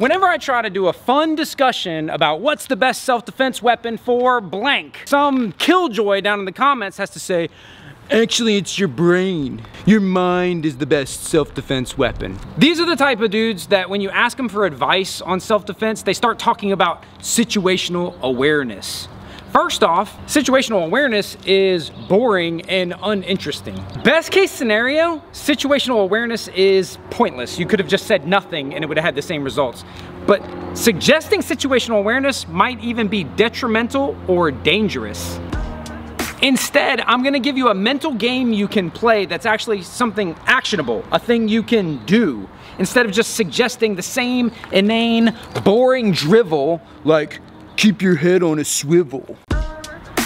Whenever I try to do a fun discussion about what's the best self-defense weapon for blank, some killjoy down in the comments has to say, actually, it's your brain. Your mind is the best self-defense weapon. These are the type of dudes that when you ask them for advice on self-defense, they start talking about situational awareness. First off, situational awareness is boring and uninteresting. Best case scenario, situational awareness is pointless. You could have just said nothing and it would have had the same results. But suggesting situational awareness might even be detrimental or dangerous. Instead, I'm gonna give you a mental game you can play that's actually something actionable, a thing you can do, instead of just suggesting the same inane, boring drivel like, keep your head on a swivel.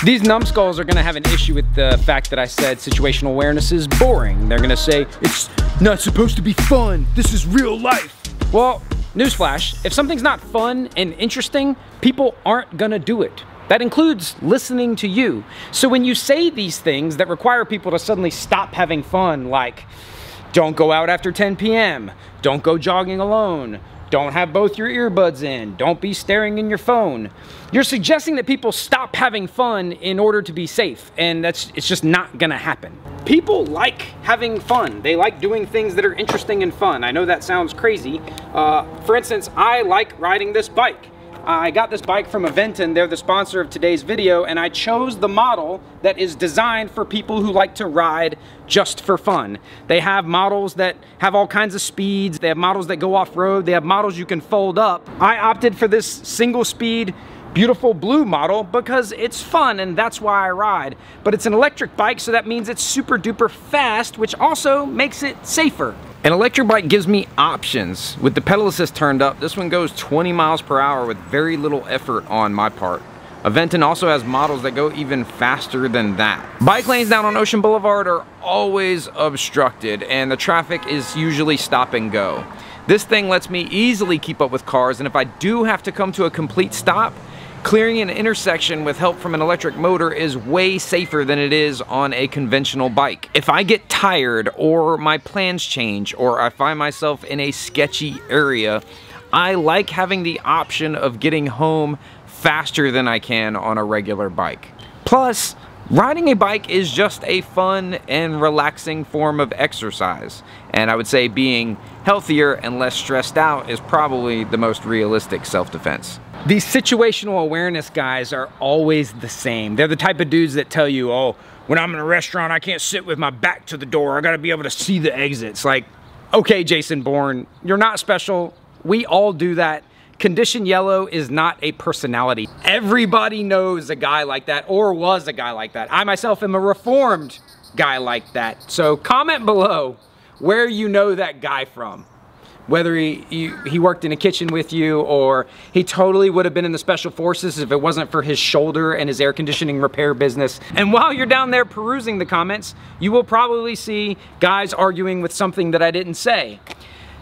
These numbskulls are gonna have an issue with the fact that I said situational awareness is boring. They're gonna say, it's not supposed to be fun, this is real life. Well, newsflash, if something's not fun and interesting, people aren't gonna do it. That includes listening to you. So when you say these things that require people to suddenly stop having fun, like, don't go out after 10 p.m., don't go jogging alone, don't have both your earbuds in, don't be staring in your phone, you're suggesting that people stop having fun in order to be safe, and it's just not gonna happen. People like having fun. They like doing things that are interesting and fun. I know that sounds crazy. For instance, I like riding this bike. I got this bike from Aventon, they're the sponsor of today's video, and I chose the model that is designed for people who like to ride just for fun. They have models that have all kinds of speeds, they have models that go off-road, they have models you can fold up. I opted for this single speed, beautiful blue model because it's fun and that's why I ride. But it's an electric bike, so that means it's super duper fast, which also makes it safer. An electric bike gives me options. With the pedal assist turned up, this one goes 20 miles per hour with very little effort on my part. Aventon also has models that go even faster than that. Bike lanes down on Ocean Boulevard are always obstructed and the traffic is usually stop and go. This thing lets me easily keep up with cars, and if I do have to come to a complete stop, clearing an intersection with help from an electric motor is way safer than it is on a conventional bike. If I get tired or my plans change or I find myself in a sketchy area, I like having the option of getting home faster than I can on a regular bike. Plus, riding a bike is just a fun and relaxing form of exercise. And I would say being healthier and less stressed out is probably the most realistic self-defense. These situational awareness guys are always the same. They're the type of dudes that tell you, oh, when I'm in a restaurant, I can't sit with my back to the door. I gotta be able to see the exits. Like, okay, Jason Bourne, you're not special. We all do that. Condition yellow is not a personality. Everybody knows a guy like that or was a guy like that. I myself am a reformed guy like that. So comment below where you know that guy from. Whether he worked in a kitchen with you, or he totally would have been in the special forces if it wasn't for his shoulder and his air conditioning repair business. And while you're down there perusing the comments, you will probably see guys arguing with something that I didn't say.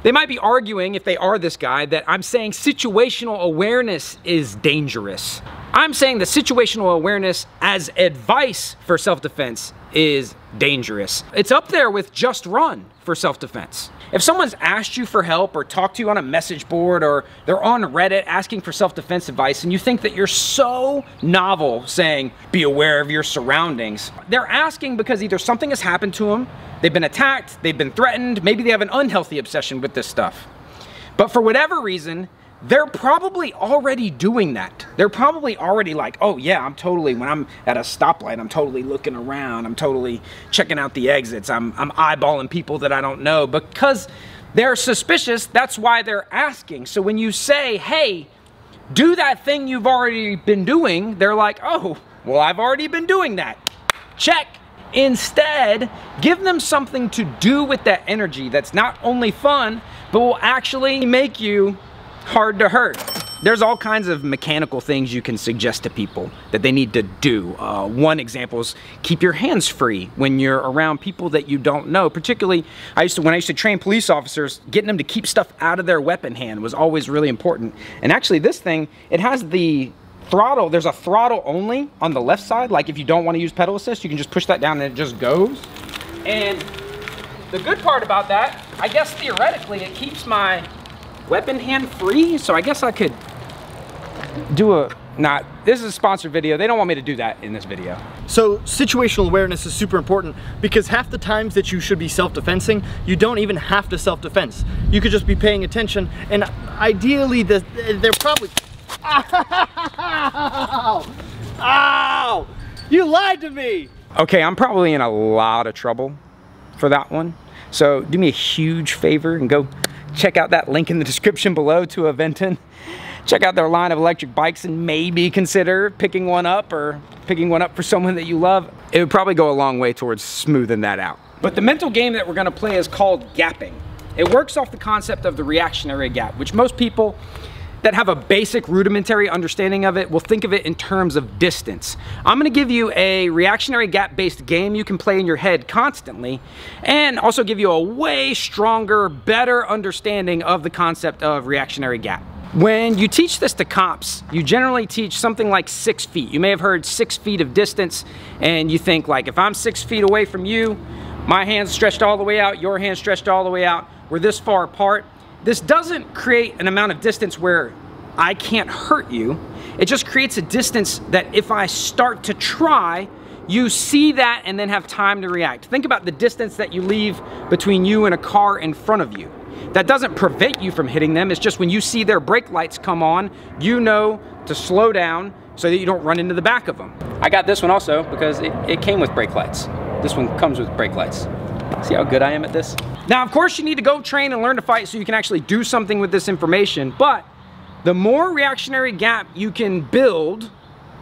They might be arguing, if they are this guy, that I'm saying situational awareness is dangerous. I'm saying that situational awareness as advice for self-defense is dangerous. It's up there with just run for self-defense. If someone's asked you for help or talked to you on a message board or they're on Reddit asking for self-defense advice and you think that you're so novel saying, be aware of your surroundings, they're asking because either something has happened to them, they've been attacked, they've been threatened, maybe they have an unhealthy obsession with this stuff. But for whatever reason, they're probably already doing that. They're probably already like, oh yeah, when I'm at a stoplight, I'm totally looking around, I'm totally checking out the exits, I'm eyeballing people that I don't know. Because they're suspicious, that's why they're asking. So when you say, hey, do that thing you've already been doing, they're like, oh, well, I've already been doing that. Check. Instead, give them something to do with that energy that's not only fun, but will actually make you hard to hurt. There's all kinds of mechanical things you can suggest to people that they need to do. One example is keep your hands free when you're around people that you don't know. Particularly, when I used to train police officers, getting them to keep stuff out of their weapon hand was always really important. And actually this thing, it has the throttle, there's a throttle only on the left side. Like if you don't want to use pedal assist, you can just push that down and it just goes. And the good part about that, I guess theoretically, it keeps my weapon hand free, so I guess I could do a, this is a sponsored video. They don't want me to do that in this video. So situational awareness is super important because half the times that you should be self-defensing, you don't even have to self-defense. You could just be paying attention, and ideally they're probably, ow! Ow! You lied to me! Okay, I'm probably in a lot of trouble for that one. So do me a huge favor and go check out that link in the description below to Aventon. Check out their line of electric bikes and maybe consider picking one up or picking one up for someone that you love. It would probably go a long way towards smoothing that out. But the mental game that we're gonna play is called gapping. It works off the concept of the reactionary gap, which most people that have a basic rudimentary understanding of it will think of it in terms of distance. I'm gonna give you a reactionary gap based game you can play in your head constantly, and also give you a way stronger, better understanding of the concept of reactionary gap. When you teach this to cops, you generally teach something like 6 feet. You may have heard 6 feet of distance, and you think like, if I'm 6 feet away from you, my hand's stretched all the way out, your hand's stretched all the way out, we're this far apart. This doesn't create an amount of distance where I can't hurt you. It just creates a distance that if I start to try, you see that and then have time to react. Think about the distance that you leave between you and a car in front of you. That doesn't prevent you from hitting them. It's just when you see their brake lights come on, you know to slow down so that you don't run into the back of them. I got this one also because it came with brake lights. This one comes with brake lights. See how good I am at this? Now, of course, you need to go train and learn to fight so you can actually do something with this information, but the more reactionary gap you can build,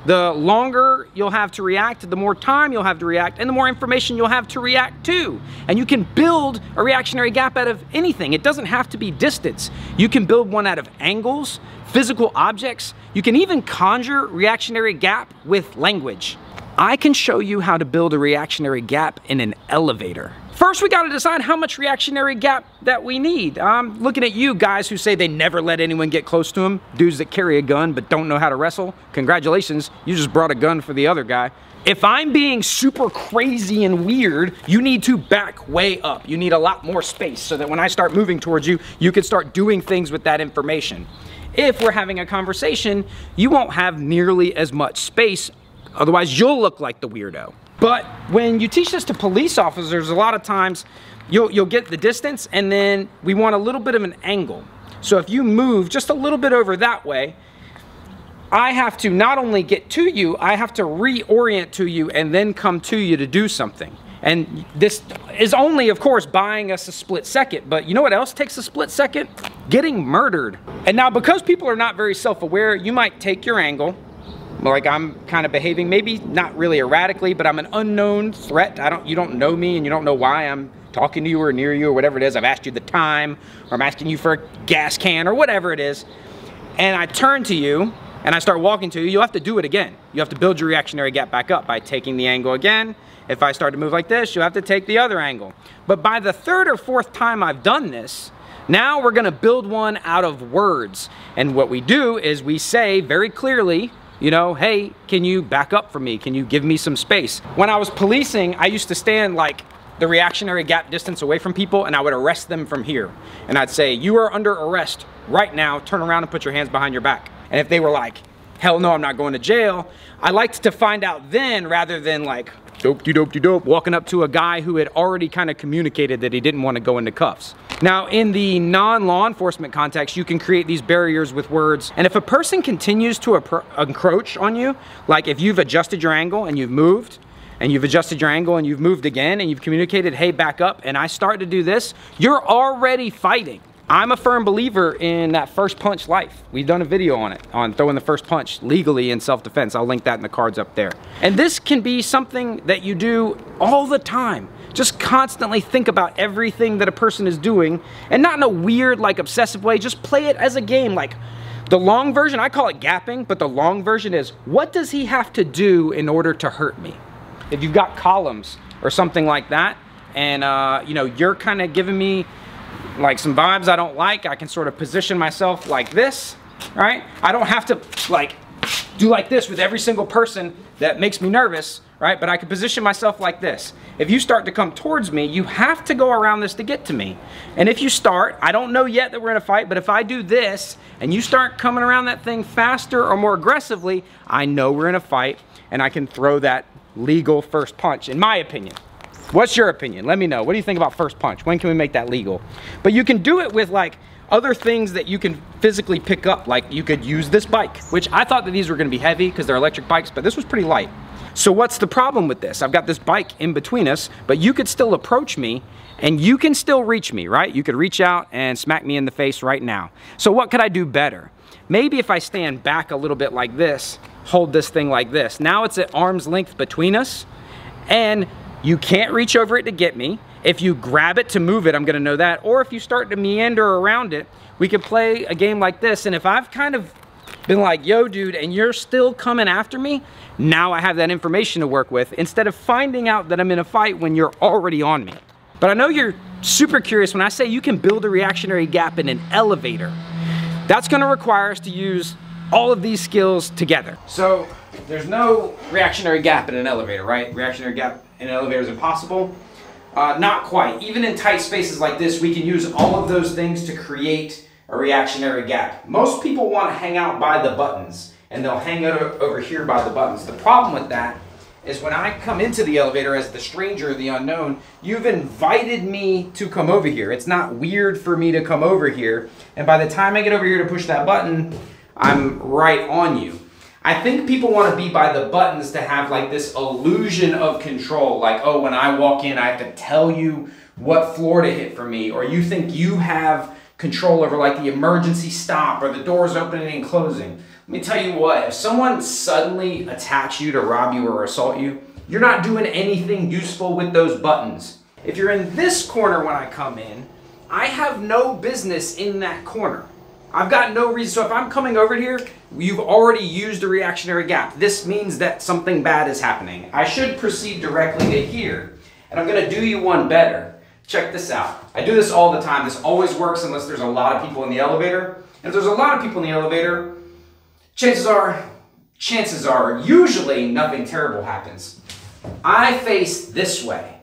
the longer you'll have to react, the more time you'll have to react, and the more information you'll have to react to. And you can build a reactionary gap out of anything. It doesn't have to be distance. You can build one out of angles, physical objects. You can even conjure reactionary gap with language. I can show you how to build a reactionary gap in an elevator. First, we gotta decide how much reactionary gap that we need. I'm looking at you guys who say they never let anyone get close to them. Dudes that carry a gun but don't know how to wrestle. Congratulations, you just brought a gun for the other guy. If I'm being super crazy and weird, you need to back way up. You need a lot more space so that when I start moving towards you, you can start doing things with that information. If we're having a conversation, you won't have nearly as much space, otherwise you'll look like the weirdo. But when you teach this to police officers, a lot of times you'll get the distance and then we want a little bit of an angle. So if you move just a little bit over that way, I have to not only get to you, I have to reorient to you and then come to you to do something. And this is only, of course, buying us a split second, but you know what else takes a split second? Getting murdered. And now because people are not very self-aware, you might take your angle, like I'm kind of behaving, maybe not really erratically, but I'm an unknown threat. You don't know me and you don't know why I'm talking to you or near you or whatever it is. I've asked you the time, or I'm asking you for a gas can or whatever it is. And I turn to you and I start walking to you. You'll have to do it again. You have to build your reactionary gap back up by taking the angle again. If I start to move like this, you'll have to take the other angle. But by the third or fourth time I've done this, now we're gonna build one out of words. And what we do is we say very clearly, you know, hey, can you back up for me? Can you give me some space? When I was policing, I used to stand like the reactionary gap distance away from people and I would arrest them from here. And I'd say, you are under arrest right now, turn around and put your hands behind your back. And if they were like, hell no, I'm not going to jail, I liked to find out then rather than like, dope, walking up to a guy who had already kind of communicated that he didn't want to go into cuffs. Now, in the non-law enforcement context, you can create these barriers with words. And if a person continues to encroach on you, like if you've adjusted your angle and you've moved, and you've adjusted your angle and you've moved again, and you've communicated, hey, back up, and I start to do this, you're already fighting. I'm a firm believer in that first punch life. We've done a video on it, on throwing the first punch legally in self-defense. I'll link that in the cards up there. And this can be something that you do all the time. Just constantly think about everything that a person is doing, and not in a weird, like, obsessive way. Just play it as a game. Like, the long version, I call it gapping, but the long version is, what does he have to do in order to hurt me? If you've got columns or something like that, and you know, you're kind of giving me like some vibes I don't like, I can sort of position myself like this, right? I don't have to like do like this with every single person that makes me nervous, right? But I can position myself like this. If you start to come towards me, you have to go around this to get to me. And if you start, I don't know yet that we're in a fight, but if I do this and you start coming around that thing faster or more aggressively, I know we're in a fight and I can throw that legal first punch, in my opinion. What's your opinion? Let me know. What do you think about first punch? When can we make that legal? But you can do it with like other things that you can physically pick up. Like you could use this bike, which I thought that these were gonna be heavy because they're electric bikes, but this was pretty light. So what's the problem with this? I've got this bike in between us, but you could still approach me and you can still reach me, right? You could reach out and smack me in the face right now. So what could I do better? Maybe if I stand back a little bit like this, hold this thing like this. Now it's at arm's length between us and you can't reach over it to get me. If you grab it to move it, I'm gonna know that. Or if you start to meander around it, we could play a game like this. And if I've kind of been like, yo dude, and you're still coming after me, now I have that information to work with instead of finding out that I'm in a fight when you're already on me. But I know you're super curious when I say you can build a reactionary gap in an elevator. That's gonna require us to use all of these skills together. So there's no reactionary gap in an elevator, right? Reactionary gap in an elevator is impossible. Not quite. Even in tight spaces like this, we can use all of those things to create a reactionary gap. Most people want to hang out by the buttons, and they'll hang out over here by the buttons. The problem with that is when I come into the elevator as the stranger, the unknown, you've invited me to come over here. It's not weird for me to come over here, and by the time I get over here to push that button, I'm right on you. I think people want to be by the buttons to have like this illusion of control. Like, oh, when I walk in, I have to tell you what floor to hit for me. Or you think you have control over like the emergency stop or the doors opening and closing. Let me tell you what, if someone suddenly attacks you to rob you or assault you, you're not doing anything useful with those buttons. If you're in this corner when I come in, I have no business in that corner. I've got no reason. So if I'm coming over here, you've already used a reactionary gap. This means that something bad is happening. I should proceed directly to here. And I'm gonna do you one better. Check this out. I do this all the time. This always works unless there's a lot of people in the elevator. And if there's a lot of people in the elevator, chances are usually nothing terrible happens. I face this way.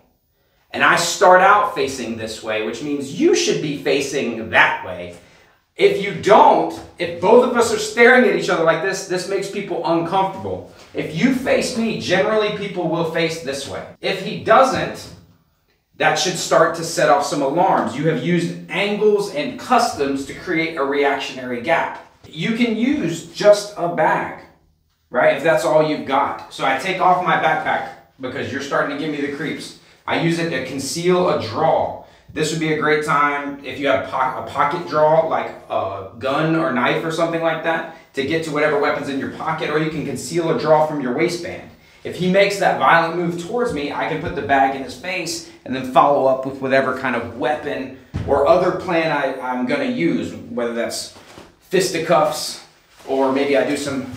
And I start out facing this way, which means you should be facing that way. If you don't, if both of us are staring at each other like this, this makes people uncomfortable. If you face me, generally people will face this way. If he doesn't, that should start to set off some alarms. You have used angles and customs to create a reactionary gap. You can use just a bag, right? If that's all you've got. So I take off my backpack because you're starting to give me the creeps. I use it to conceal a draw. This would be a great time if you have a pocket draw, like a gun or knife or something like that, to get to whatever weapon's in your pocket, or you can conceal a draw from your waistband. If he makes that violent move towards me, I can put the bag in his face and then follow up with whatever kind of weapon or other plan I'm gonna use, whether that's fisticuffs or maybe I do some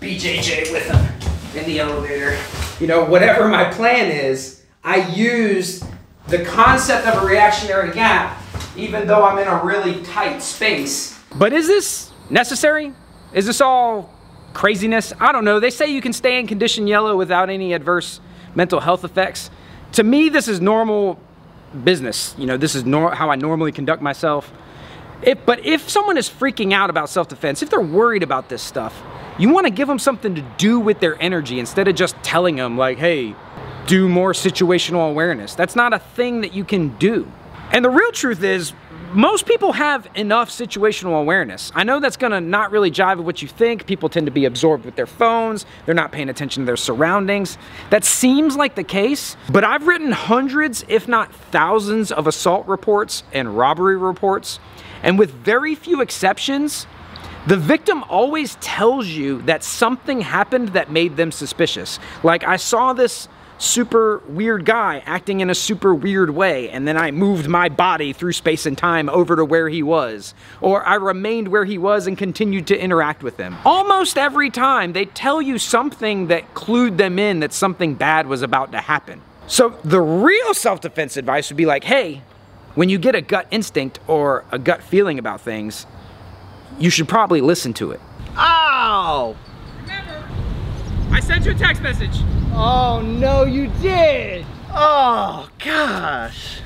BJJ with him in the elevator. You know, whatever my plan is, I use the concept of a reactionary gap, even though I'm in a really tight space. But is this necessary? Is this all craziness? I don't know. They say you can stay in condition yellow without any adverse mental health effects. To me, this is normal business. You know, this is how I normally conduct myself. But if someone is freaking out about self-defense, if they're worried about this stuff, you want to give them something to do with their energy instead of just telling them like, hey, do more situational awareness. That's not a thing that you can do. And the real truth is, most people have enough situational awareness. I know that's gonna not really jive with what you think. People tend to be absorbed with their phones. They're not paying attention to their surroundings. That seems like the case, but I've written hundreds, if not thousands, of assault reports and robbery reports. And with very few exceptions, the victim always tells you that something happened that made them suspicious. Like, I saw this super weird guy acting in a super weird way, and then I moved my body through space and time over to where he was. Or I remained where he was and continued to interact with him. Almost every time, they tell you something that clued them in that something bad was about to happen. So the real self-defense advice would be like, hey, when you get a gut instinct or a gut feeling about things, you should probably listen to it. Ow! Remember, I sent you a text message. Oh, no, you did. Oh, gosh.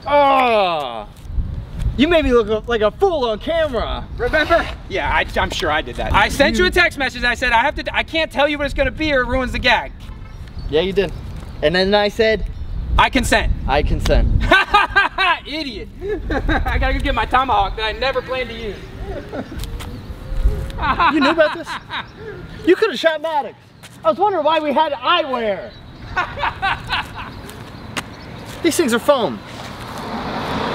Oh. You made me look like a fool on camera. Remember? Yeah, I'm sure I did that. I sent you a text message. I said, I can't tell you what it's gonna be or it ruins the gag. Yeah, you did. And then I said, I consent. I consent. Idiot. I gotta go get my tomahawk that I never planned to use. You knew about this? You could have shot Maddox. I was wondering why we had eyewear. These things are foam.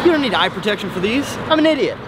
You don't need eye protection for these. I'm an idiot.